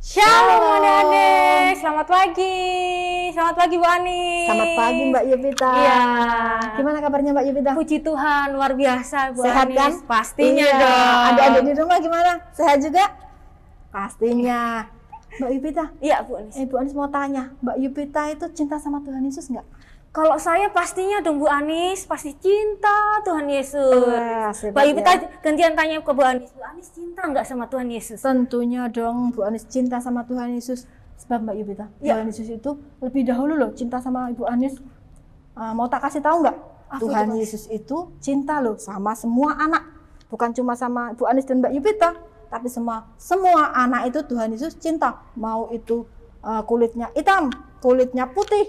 Shalom adik-adik, selamat pagi. Selamat pagi Bu Ani. Selamat pagi Mbak Yupita. Iya. Gimana kabarnya Mbak Yupita? Puji Tuhan, luar biasa Bu Sehat Ani. kan? Pastinya Iya. dong. Adik-adik di rumah gimana? Sehat juga? Pastinya. Mbak Yupita, Iya Bu Anis. Bu Anis mau tanya, Mbak Yupita itu cinta sama Tuhan Yesus nggak? Kalau saya pastinya dong Bu Anis, pasti cinta Tuhan Yesus. Hebat Mbak Yupita ya. gantian tanya ke Bu Anis cinta nggak sama Tuhan Yesus? Tentunya dong Bu Anis cinta sama Tuhan Yesus. Sebab Mbak Yupita, Ya. Tuhan Yesus itu lebih dahulu loh cinta sama Ibu Anis. Mau tak kasih tahu nggak? Tuhan Yesus itu cinta loh sama semua anak. Bukan cuma sama Bu Anis dan Mbak Yupita, tapi semua anak itu Tuhan Yesus cinta. Mau itu kulitnya hitam, kulitnya putih,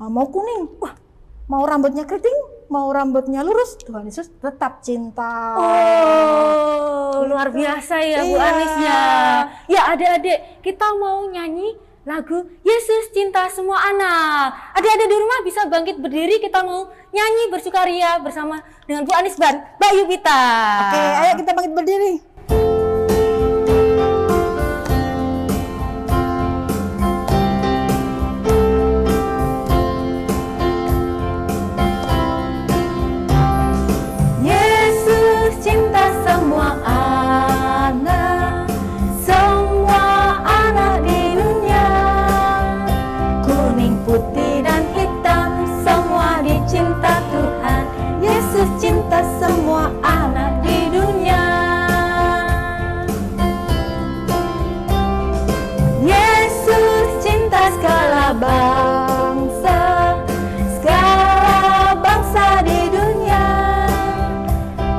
mau kuning, mau rambutnya keriting, mau rambutnya lurus, Tuhan Yesus tetap cinta. Oh, luar biasa ya Bu Iya. Anis ya. Ya adik-adik, kita mau nyanyi lagu Yesus Cinta Semua Anak. Adik-adik di rumah bisa bangkit berdiri, kita mau nyanyi bersukaria bersama dengan Bu Anis dan Mbak Yupita. Oke, ayo kita bangkit berdiri. Yesus cinta semua anak di dunia. Kuning, putih, dan hitam, semua dicinta Tuhan. Yesus cinta semua anak di dunia. Yesus cinta segala bangsa di dunia.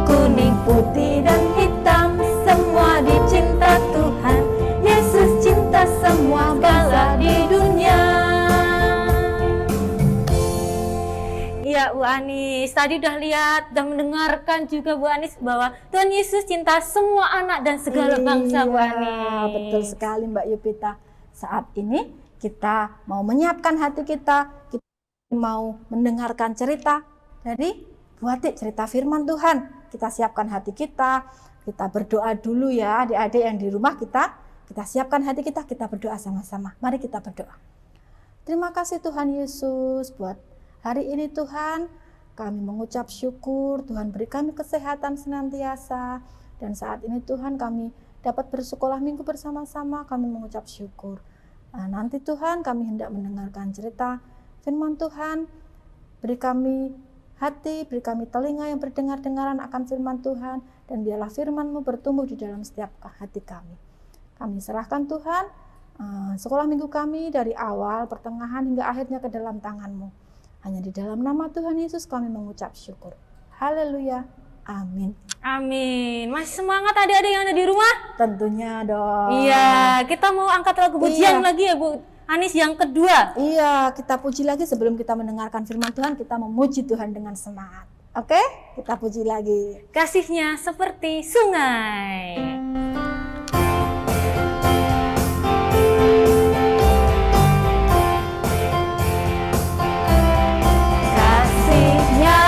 Kuning, putih, dan hitam, semua dicinta Tuhan. Yesus cinta semua bangsa di dunia. Iya Bu Anis, tadi udah lihat, udah mendengarkan juga Bu Anis bahwa Tuhan Yesus cinta semua anak dan segala bangsa Bu Anis. Betul sekali Mbak Yupita. Saat ini kita mau menyiapkan hati kita mau mendengarkan cerita dari Bu Ati, cerita firman Tuhan. Kita siapkan hati kita berdoa dulu ya adik-adik yang di rumah kita siapkan hati kita berdoa sama-sama. Mari kita berdoa. Terima kasih Tuhan Yesus buat hari ini Tuhan. Kami mengucap syukur Tuhan beri kami kesehatan senantiasa. Dan saat ini Tuhan kami dapat bersekolah minggu bersama-sama, kami mengucap syukur. Nanti Tuhan kami hendak mendengarkan cerita firman Tuhan. Beri kami hati, beri kami telinga yang berdengar-dengaran akan firman Tuhan. Dan biarlah firman-Mu bertumbuh di dalam setiap hati kami. Kami serahkan Tuhan sekolah minggu kami dari awal, pertengahan hingga akhirnya ke dalam tangan-Mu. Hanya di dalam nama Tuhan Yesus kami mengucap syukur. Haleluya. Amin. Amin. Masih semangat adik-adik yang ada di rumah? Tentunya dong. Iya, kita mau angkat lagu pujian lagi ya Bu Anis yang kedua. Iya, kita puji lagi sebelum kita mendengarkan firman Tuhan, kita memuji Tuhan dengan semangat. Oke, kita puji lagi. Kasihnya seperti sungai. Kasihnya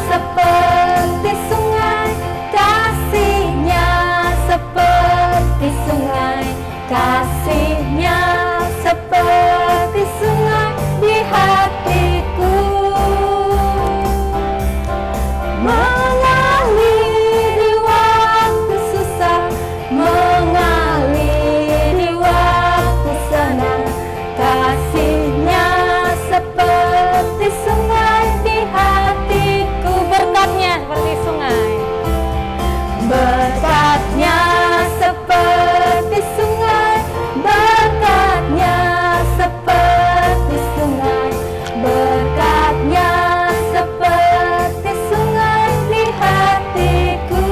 seperti sungai, kasihnya seperti sungai, kasihnya seperti sungai di hatiku. Mengalir di waktu susah, mengalir di waktu senang, kasihnya seperti sungai di hatiku. Berkatnya seperti sungai, berkatnya seperti sungai, berkatnya seperti sungai, berkatnya seperti sungai di hatiku.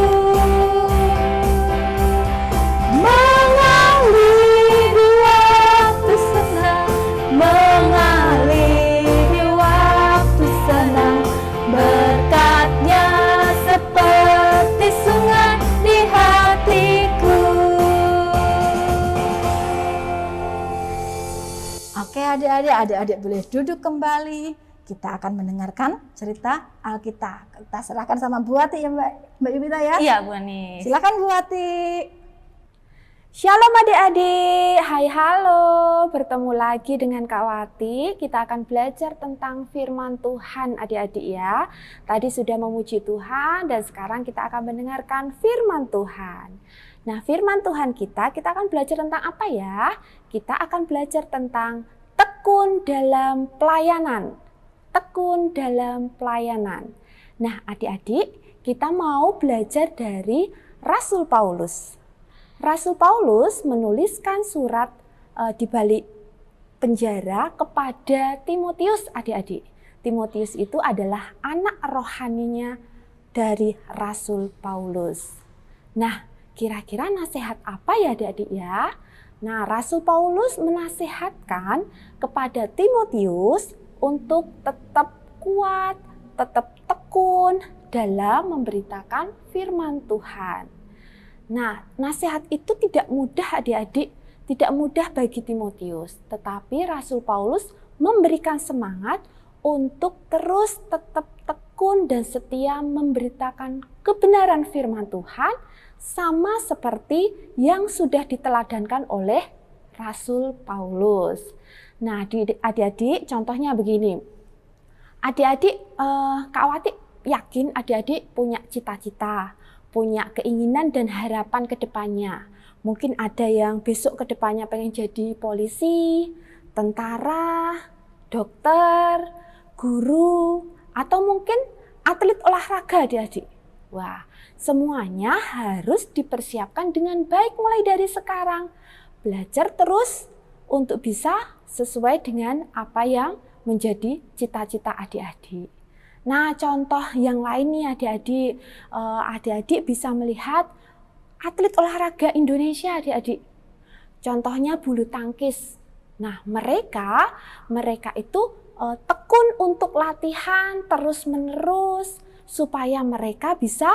Mengalir di waktu senang, mengalir di waktu senang, berkatnya seperti sungai di hatiku. Oke adik-adik boleh duduk kembali. Kita akan mendengarkan cerita Alkitab. Kita serahkan sama Bu Ati ya Mbak Yupita ya. Iya Bu Anis. Silakan Bu Ati. Shalom adik-adik, Hai halo, bertemu lagi dengan Kak Wati. Kita akan belajar tentang firman Tuhan adik-adik ya. Tadi sudah memuji Tuhan dan sekarang kita akan mendengarkan firman Tuhan. Nah, firman Tuhan kita akan belajar tentang apa ya? Kita akan belajar tentang tekun dalam pelayanan. Tekun dalam pelayanan. Nah, adik-adik, kita mau belajar dari Rasul Paulus. Rasul Paulus menuliskan surat di balik penjara kepada Timotius adik-adik. Timotius itu adalah anak rohaninya dari Rasul Paulus. Nah, kira-kira nasihat apa ya adik-adik ya? Nah, Rasul Paulus menasihatkan kepada Timotius untuk tetap kuat, tetap tekun dalam memberitakan firman Tuhan. Nah, nasihat itu tidak mudah adik-adik, tidak mudah bagi Timotius. Tetapi Rasul Paulus memberikan semangat untuk terus tetap tekun dan setia memberitakan kebenaran firman Tuhan, sama seperti yang sudah diteladankan oleh Rasul Paulus. Nah, adik-adik contohnya begini. Adik-adik, Kak Wati yakin adik-adik punya cita-cita, punya keinginan dan harapan ke depannya. Mungkin ada yang besok ke depannya pengen jadi polisi, tentara, dokter, guru, atau mungkin atlet olahraga adik-adik. Wah, semuanya harus dipersiapkan dengan baik mulai dari sekarang. Belajar terus untuk bisa sesuai dengan apa yang menjadi cita-cita adik-adik. Nah, contoh yang lain nih adik-adik, adik-adik bisa melihat atlet olahraga Indonesia adik-adik. Contohnya bulu tangkis. Nah, mereka itu tekun untuk latihan terus-menerus supaya mereka bisa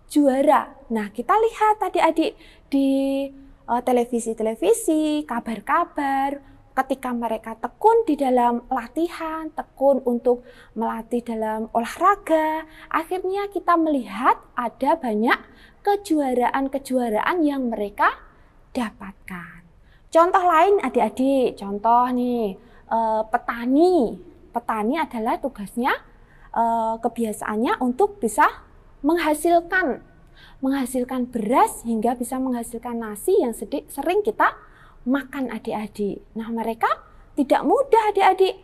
juara. Nah, kita lihat adik-adik di televisi-televisi, kabar-kabar, ketika mereka tekun di dalam latihan, tekun untuk melatih dalam olahraga, akhirnya kita melihat ada banyak kejuaraan-kejuaraan yang mereka dapatkan. Contoh lain adik-adik, contoh nih, petani. Petani adalah tugasnya, kebiasaannya untuk bisa menghasilkan beras hingga bisa menghasilkan nasi yang sering kita makan adik-adik. Nah, mereka tidak mudah adik-adik.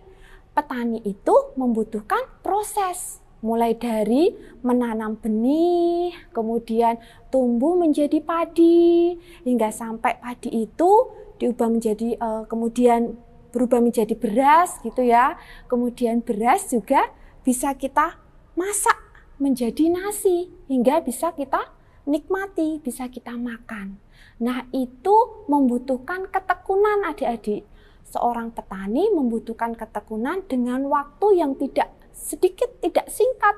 Petani itu membutuhkan proses. Mulai dari menanam benih, kemudian tumbuh menjadi padi, hingga sampai padi itu diubah menjadi, kemudian berubah menjadi beras gitu ya. Kemudian beras juga bisa kita masak menjadi nasi, hingga bisa kita nikmati, bisa kita makan. Nah, itu membutuhkan ketekunan adik-adik. Seorang petani membutuhkan ketekunan dengan waktu yang tidak sedikit, tidak singkat.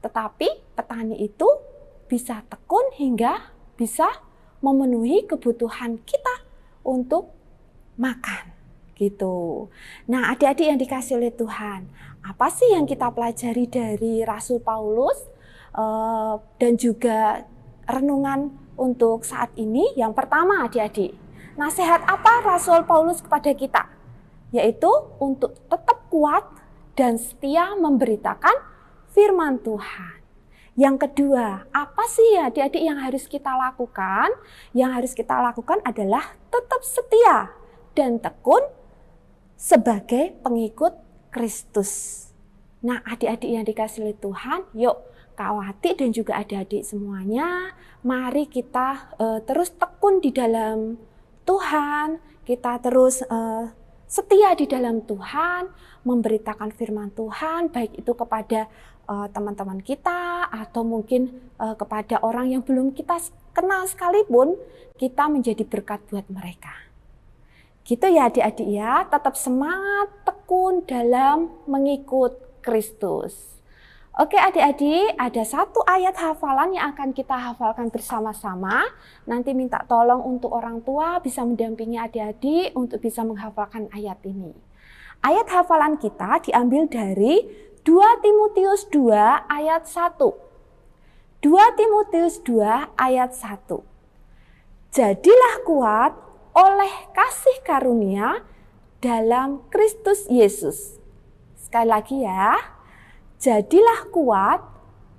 Tetapi petani itu bisa tekun hingga bisa memenuhi kebutuhan kita untuk makan. Gitu. Nah, adik-adik yang dikasih oleh Tuhan, apa sih yang kita pelajari dari Rasul Paulus dan juga renungan untuk saat ini? Yang pertama adik-adik, nasihat apa Rasul Paulus kepada kita? Yaitu untuk tetap kuat dan setia memberitakan firman Tuhan. Yang kedua, apa sih adik-adik yang harus kita lakukan? Yang harus kita lakukan adalah tetap setia dan tekun sebagai pengikut Kristus. Nah, adik-adik yang dikasih oleh Tuhan, yuk Kak Wati dan juga adik-adik semuanya, mari kita terus tekun di dalam Tuhan, kita terus setia di dalam Tuhan, memberitakan firman Tuhan, baik itu kepada teman-teman kita atau mungkin kepada orang yang belum kita kenal sekalipun, kita menjadi berkat buat mereka. Gitu ya adik-adik ya, tetap semangat, tekun dalam mengikut Kristus. Oke adik-adik, ada satu ayat hafalan yang akan kita hafalkan bersama-sama. Nanti minta tolong untuk orang tua bisa mendampingi adik-adik untuk bisa menghafalkan ayat ini. Ayat hafalan kita diambil dari 2 Timotius 2 ayat 1. 2 Timotius 2 ayat 1. Jadilah kuat oleh kasih karunia dalam Kristus Yesus. Sekali lagi ya, jadilah kuat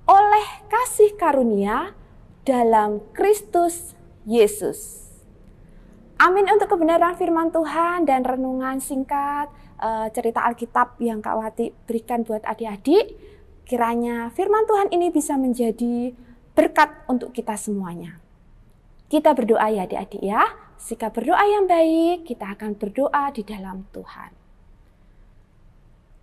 oleh kasih karunia dalam Kristus Yesus. Amin untuk kebenaran firman Tuhan dan renungan singkat cerita Alkitab yang Kak Wati berikan buat adik-adik. Kiranya firman Tuhan ini bisa menjadi berkat untuk kita semuanya. Kita berdoa ya adik-adik ya. Sikap berdoa yang baik, kita akan berdoa di dalam Tuhan.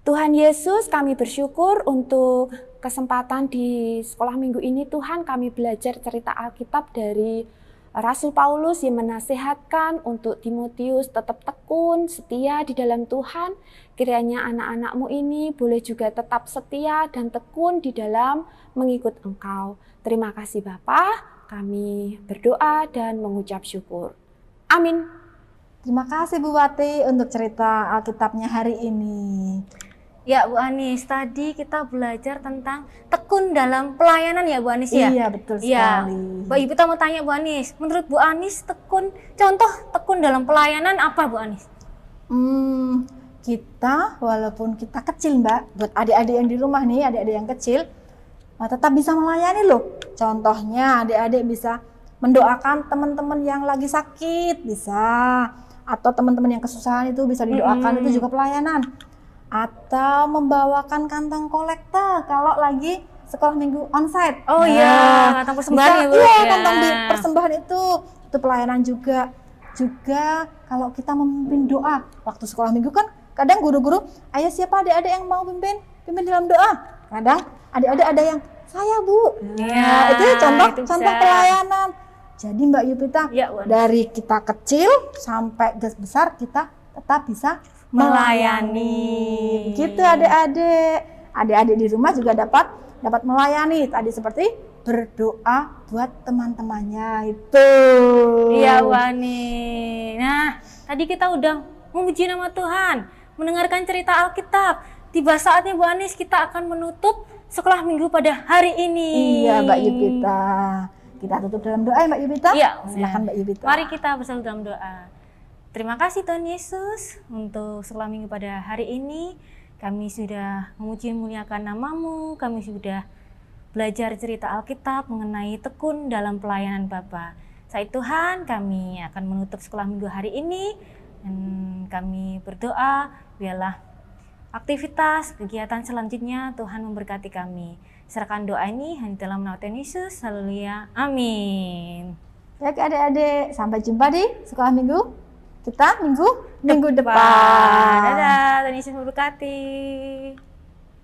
Tuhan Yesus, kami bersyukur untuk kesempatan di sekolah minggu ini. Tuhan, kami belajar cerita Alkitab dari Rasul Paulus yang menasehatkan untuk Timotius tetap tekun, setia di dalam Tuhan. Kiranya anak-anak-Mu ini boleh juga tetap setia dan tekun di dalam mengikut Engkau. Terima kasih Bapa, kami berdoa dan mengucap syukur. Amin. Terima kasih Bu Wati untuk cerita Alkitabnya hari ini. Ya Bu Anis, tadi kita belajar tentang tekun dalam pelayanan ya Bu Anis ya? Iya, betul Iya. sekali. Mbak Ibu mau tanya Bu Anis, menurut Bu Anis contoh tekun dalam pelayanan apa Bu Anis? Kita walaupun kita kecil Mbak, buat adik-adik yang di rumah nih, adik-adik yang kecil, tetap bisa melayani loh. Contohnya adik-adik bisa mendoakan teman-teman yang lagi sakit, bisa. Atau teman-teman yang kesusahan itu bisa didoakan, itu juga pelayanan. Atau membawakan kantong kolektor kalau lagi sekolah minggu onsite. Oh iya, kantong persembahan ya Bu. Iya, kantong persembahan itu pelayanan juga. Juga kalau kita memimpin doa waktu sekolah minggu kan kadang guru-guru, ayo siapa adik-adik yang mau pimpin dalam doa. Kadang adik-adik ada yang saya Bu. Iya, itu contoh pelayanan. Jadi Mbak Yupita, Ya, Bu. dari kita kecil sampai besar kita tetap bisa melayani. Gitu adik-adik. Adik-adik di rumah juga dapat melayani. Tadi seperti berdoa buat teman-temannya itu. Iya Bu Anis. Nah, tadi kita udah memuji nama Tuhan, mendengarkan cerita Alkitab. Tiba saatnya Bu Anis kita akan menutup sekolah minggu pada hari ini. Iya Mbak Yupita. Kita tutup dalam doa ya Mbak Yupita. Iya. Silakan Mbak Yupita. Mari kita bersatu dalam doa. Terima kasih Tuhan Yesus untuk sekolah minggu pada hari ini. Kami sudah memuji dan memuliakan nama-Mu. Kami sudah belajar cerita Alkitab mengenai tekun dalam pelayanan Bapa. Saat Tuhan, kami akan menutup sekolah minggu hari ini. Dan kami berdoa, biarlah aktivitas, kegiatan selanjutnya Tuhan memberkati kami. Serahkan doa ini hanya dalam nama Tuhan Yesus. Haleluya. Amin. Baik adik-adik, sampai jumpa di sekolah minggu kita minggu depan. Dadah, Tuhan Yesus memberkati.